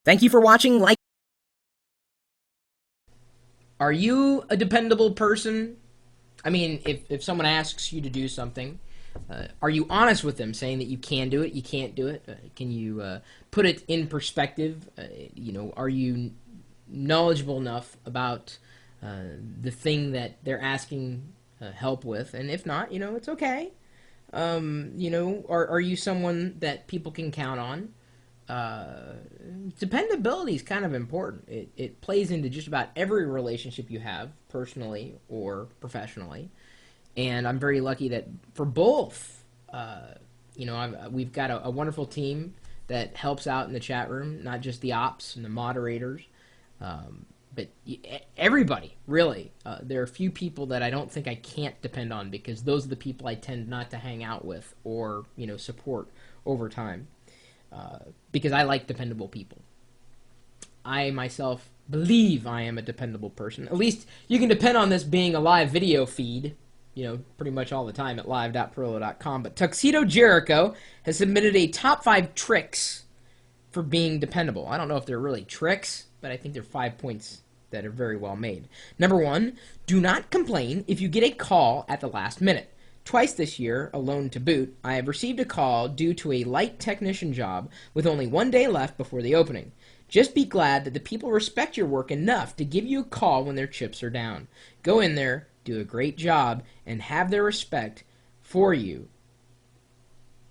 Thank you for watching. Are you a dependable person? I mean, if someone asks you to do something, are you honest with them, saying that you can do it, you can't do it? Can you put it in perspective? Are you knowledgeable enough about the thing that they're asking help with? And if not, it's okay. Are you someone that people can count on? uh, Dependability is kind of important. It plays into just about every relationship you have, personally or professionally. And I'm very lucky that for both, we've got a wonderful team that helps out in the chat room, not just the ops and the moderators, but everybody, really. There are a few people that I don't think I can't depend on because those are the people I tend not to hang out with or, support over time because I like dependable people. I myself believe I am a dependable person. At least you can depend on this being a live video feed, pretty much all the time at live.pirillo.com. But Tuxedo Jericho has submitted a top 5 tricks for being dependable. I don't know if they're really tricks, but I think they're 5 points that are very well made. Number 1, do not complain if you get a call at the last minute. Twice this year, alone to boot, I have received a call due to a light technician job with only 1 day left before the opening. Just be glad that the people respect your work enough to give you a call when their chips are down. Go in there, do a great job, and have their respect for you.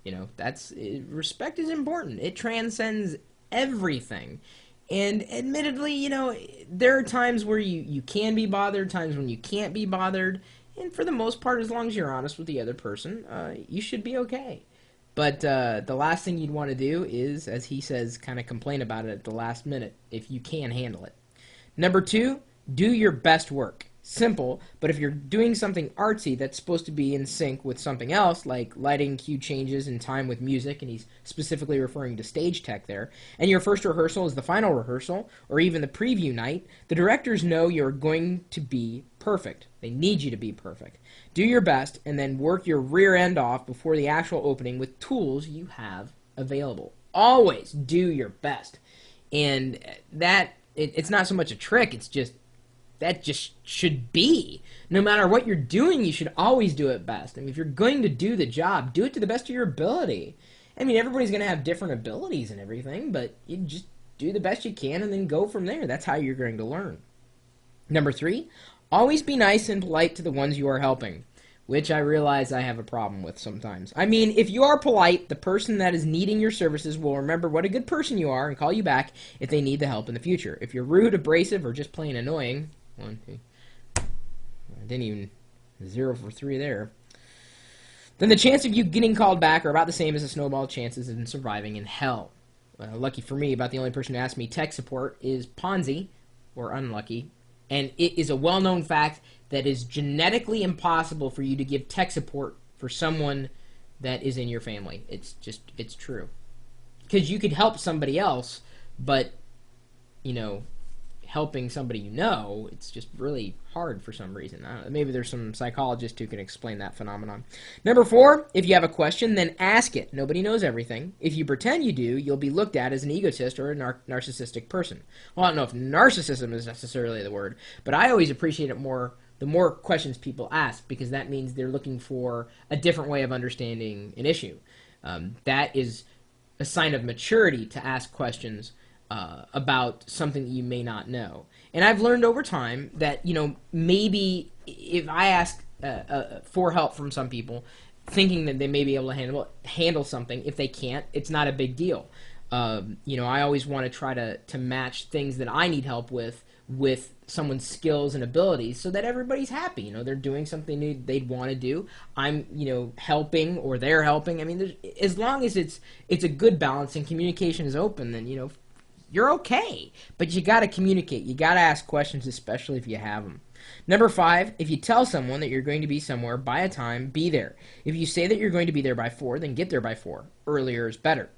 Respect is important. It transcends everything. And admittedly, there are times where you can be bothered, times when you can't be bothered. And for the most part, as long as you're honest with the other person, you should be okay. But the last thing you'd want to do is, as he says, kind of complain about it at the last minute if you can handle it. Number 2, do your best work. Simple, but if you're doing something artsy that's supposed to be in sync with something else, like lighting cue changes in time with music, and he's specifically referring to stage tech there, and your first rehearsal is the final rehearsal, or even the preview night, the directors know you're going to be perfect. They need you to be perfect. Do your best, and then work your rear end off before the actual opening with tools you have available. Always do your best. And it's not so much a trick, it's just that just should be. No matter what you're doing, you should always do it best. I mean, if you're going to do the job, do it to the best of your ability. I mean, everybody's going to have different abilities and everything, but you just do the best you can and then go from there. That's how you're going to learn. Number 3, always be nice and polite to the ones you are helping, which I realize I have a problem with sometimes. I mean, if you are polite, the person that is needing your services will remember what a good person you are and call you back if they need the help in the future. If you're rude, abrasive, or just plain annoying, I didn't even 0 for 3 there, then the chance of you getting called back are about the same as the snowball chances in surviving in hell. Lucky for me, about the only person who asked me tech support is Ponzi, or unlucky, and it is a well-known fact that is genetically impossible for you to give tech support for someone that is in your family. It's true. Because you could help somebody else, but, helping somebody it's just really hard for some reason. I don't know, maybe there's some psychologist who can explain that phenomenon. Number 4, if you have a question, then ask it. Nobody knows everything. If you pretend you do, you'll be looked at as an egotist or a narcissistic person. Well, I don't know if narcissism is necessarily the word, but I always appreciate it more the more questions people ask, because that means they're looking for a different way of understanding an issue. That is a sign of maturity to ask questions about something that you may not know. And I've learned over time that, maybe if I ask for help from some people, thinking that they may be able to handle something, if they can't, it's not a big deal. I always want to try to match things that I need help with someone's skills and abilities so that everybody's happy. They're doing something they'd want to do. I'm, helping, or they're helping. I mean, as long as it's a good balance and communication is open, then, you're okay. But you got to communicate. You got to ask questions, especially if you have them. Number 5, if you tell someone that you're going to be somewhere by a time, be there. If you say that you're going to be there by 4, then get there by 4. Earlier is better.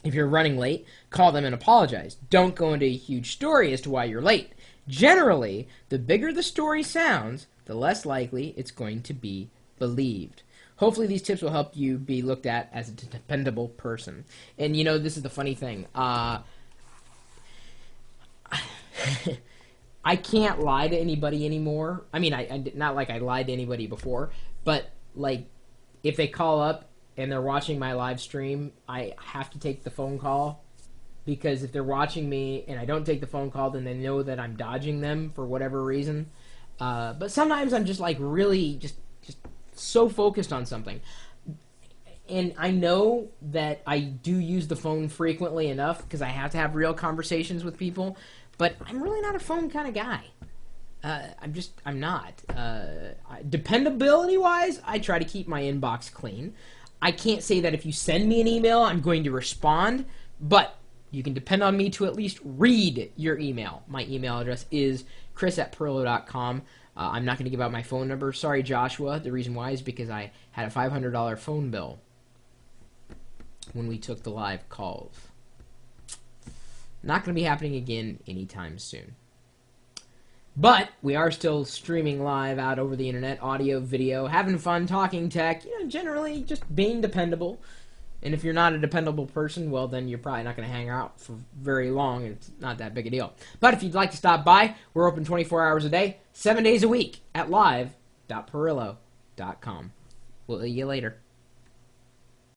If you're running late, call them and apologize. Don't go into a huge story as to why you're late. Generally, the bigger the story sounds, the less likely it's going to be believed. Hopefully these tips will help you be looked at as a dependable person. And, this is the funny thing. I can't lie to anybody anymore. I mean, not like I lied to anybody before, but like if they call up and they're watching my live stream, I have to take the phone call, because if they're watching me and I don't take the phone call, then they know that I'm dodging them for whatever reason. But sometimes I'm just like really just so focused on something. And I know that I do use the phone frequently enough because I have to have real conversations with people, but I'm really not a phone kind of guy. I'm not. Dependability-wise, I try to keep my inbox clean. I can't say that if you send me an email, I'm going to respond, but you can depend on me to at least read your email. My email address is chris@pirillo.com. I'm not going to give out my phone number. Sorry, Joshua. The reason why is because I had a $500 phone bill when we took the live calls. Not going to be happening again anytime soon. But we are still streaming live out over the internet, audio, video, having fun, talking tech, generally just being dependable. And if you're not a dependable person, well, then you're probably not going to hang out for very long. It's not that big a deal. But if you'd like to stop by, we're open 24 hours a day, 7 days a week at live.pirillo.com. We'll see you later.